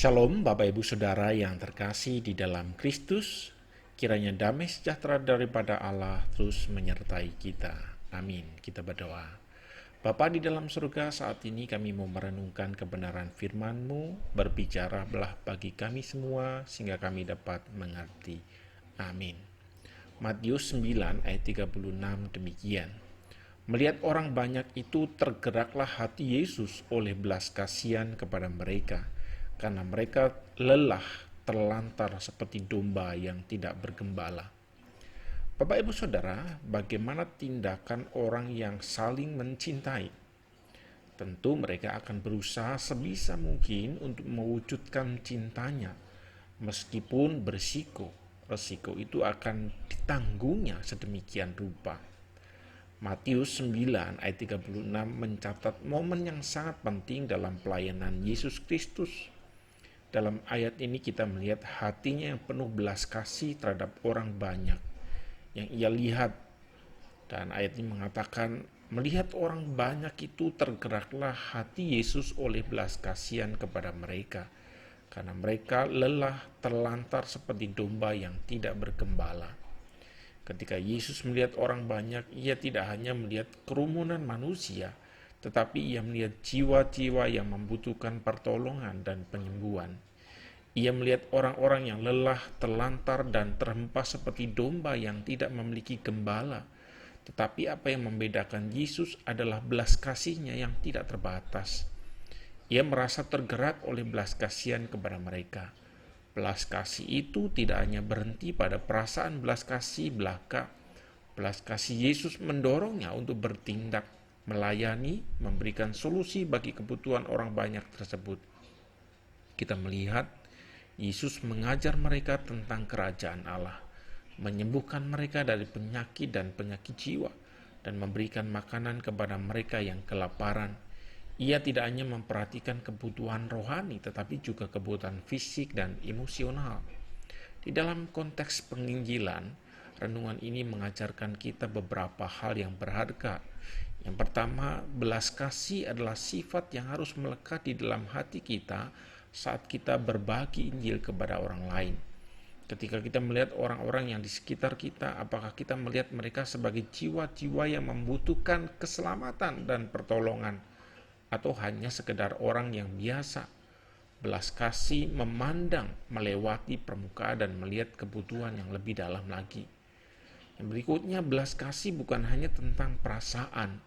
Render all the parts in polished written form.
Shalom Bapak Ibu Saudara yang terkasih di dalam Kristus, kiranya damai sejahtera daripada Allah terus menyertai kita. Amin. Kita berdoa. Bapa di dalam surga, saat ini kami mau merenungkan kebenaran firman-Mu, berbicara belah bagi kami semua sehingga kami dapat mengerti. Amin. Matius 9 ayat 36 demikian. Melihat orang banyak itu, tergeraklah hati Yesus oleh belas kasihan kepada mereka, karena mereka lelah terlantar seperti domba yang tidak bergembala. Bapak Ibu Saudara, bagaimana tindakan orang yang saling mencintai? Tentu mereka akan berusaha sebisa mungkin untuk mewujudkan cintanya, meskipun berisiko. Resiko itu akan ditanggungnya sedemikian rupa. Matius 9 ayat 36 mencatat momen yang sangat penting dalam pelayanan Yesus Kristus. Dalam ayat ini kita melihat hatinya yang penuh belas kasih terhadap orang banyak yang ia lihat. Dan ayat ini mengatakan, melihat orang banyak itu tergeraklah hati Yesus oleh belas kasihan kepada mereka, karena mereka lelah terlantar seperti domba yang tidak bergembala. Ketika Yesus melihat orang banyak, ia tidak hanya melihat kerumunan manusia, tetapi ia melihat jiwa-jiwa yang membutuhkan pertolongan dan penyembuhan. Ia melihat orang-orang yang lelah, terlantar, dan terhempas seperti domba yang tidak memiliki gembala. Tetapi apa yang membedakan Yesus adalah belas kasihnya yang tidak terbatas. Ia merasa tergerak oleh belas kasihan kepada mereka. Belas kasih itu tidak hanya berhenti pada perasaan belas kasih belaka. Belas kasih Yesus mendorongnya untuk bertindak, melayani, memberikan solusi bagi kebutuhan orang banyak tersebut. Kita melihat Yesus mengajar mereka tentang kerajaan Allah, menyembuhkan mereka dari penyakit dan penyakit jiwa, dan memberikan makanan kepada mereka yang kelaparan. Ia tidak hanya memperhatikan kebutuhan rohani, tetapi juga kebutuhan fisik dan emosional. Di dalam konteks penginjilan, renungan ini mengajarkan kita beberapa hal yang berharga. Yang pertama, belas kasih adalah sifat yang harus melekat di dalam hati kita saat kita berbagi Injil kepada orang lain. Ketika kita melihat orang-orang yang di sekitar kita, apakah kita melihat mereka sebagai jiwa-jiwa yang membutuhkan keselamatan dan pertolongan, atau hanya sekedar orang yang biasa? Belas kasih memandang melewati permukaan dan melihat kebutuhan yang lebih dalam lagi. Yang berikutnya, belas kasih bukan hanya tentang perasaan,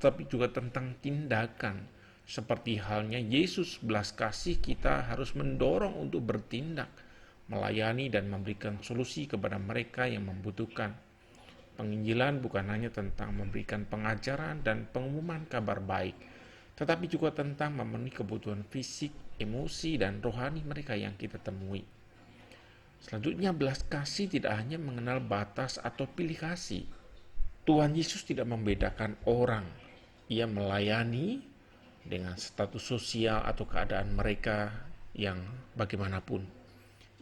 tapi juga tentang tindakan. Seperti halnya Yesus, belas kasih kita harus mendorong untuk bertindak, melayani dan memberikan solusi kepada mereka yang membutuhkan. Penginjilan bukan hanya tentang memberikan pengajaran dan pengumuman kabar baik, tetapi juga tentang memenuhi kebutuhan fisik, emosi, dan rohani mereka yang kita temui. Selanjutnya, belas kasih tidak hanya mengenal batas atau pilih kasih. Tuhan Yesus tidak membedakan orang. Ia melayani dengan status sosial atau keadaan mereka yang bagaimanapun.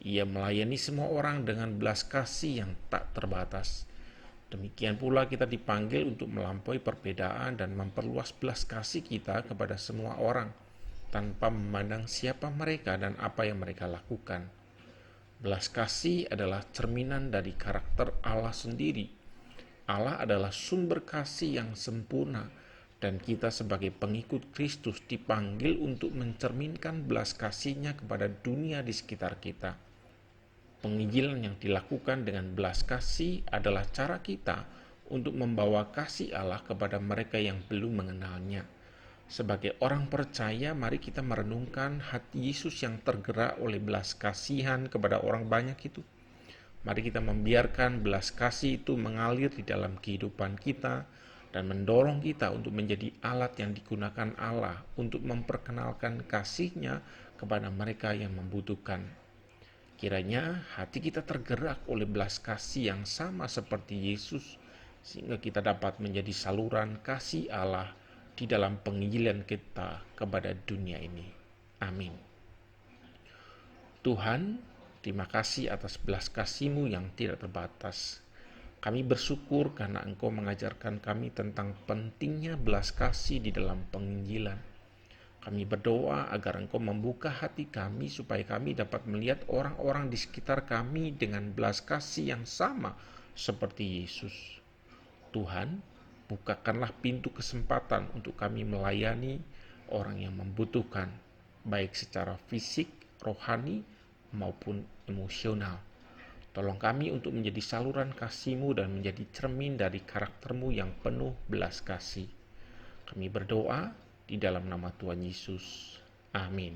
Ia melayani semua orang dengan belas kasih yang tak terbatas. Demikian pula kita dipanggil untuk melampaui perbedaan dan memperluas belas kasih kita kepada semua orang, tanpa memandang siapa mereka dan apa yang mereka lakukan. Belas kasih adalah cerminan dari karakter Allah sendiri. Allah adalah sumber kasih yang sempurna, dan kita sebagai pengikut Kristus dipanggil untuk mencerminkan belas kasih-Nya kepada dunia di sekitar kita. Penginjilan yang dilakukan dengan belas kasih adalah cara kita untuk membawa kasih Allah kepada mereka yang belum mengenalnya. Sebagai orang percaya, mari kita merenungkan hati Yesus yang tergerak oleh belas kasihan kepada orang banyak itu. Mari kita membiarkan belas kasih itu mengalir di dalam kehidupan kita dan mendorong kita untuk menjadi alat yang digunakan Allah untuk memperkenalkan kasih-Nya kepada mereka yang membutuhkan. Kiranya hati kita tergerak oleh belas kasih yang sama seperti Yesus, sehingga kita dapat menjadi saluran kasih Allah di dalam penginjilan kita kepada dunia ini. Amin. Tuhan, terima kasih atas belas kasih-Mu yang tidak terbatas. Kami bersyukur karena Engkau mengajarkan kami tentang pentingnya belas kasih di dalam penginjilan. Kami berdoa agar Engkau membuka hati kami supaya kami dapat melihat orang-orang di sekitar kami dengan belas kasih yang sama seperti Yesus. Tuhan, bukakanlah pintu kesempatan untuk kami melayani orang yang membutuhkan, baik secara fisik, rohani, maupun emosional. Tolong kami untuk menjadi saluran kasih-Mu dan menjadi cermin dari karakter-Mu yang penuh belas kasih. Kami berdoa di dalam nama Tuhan Yesus. Amin.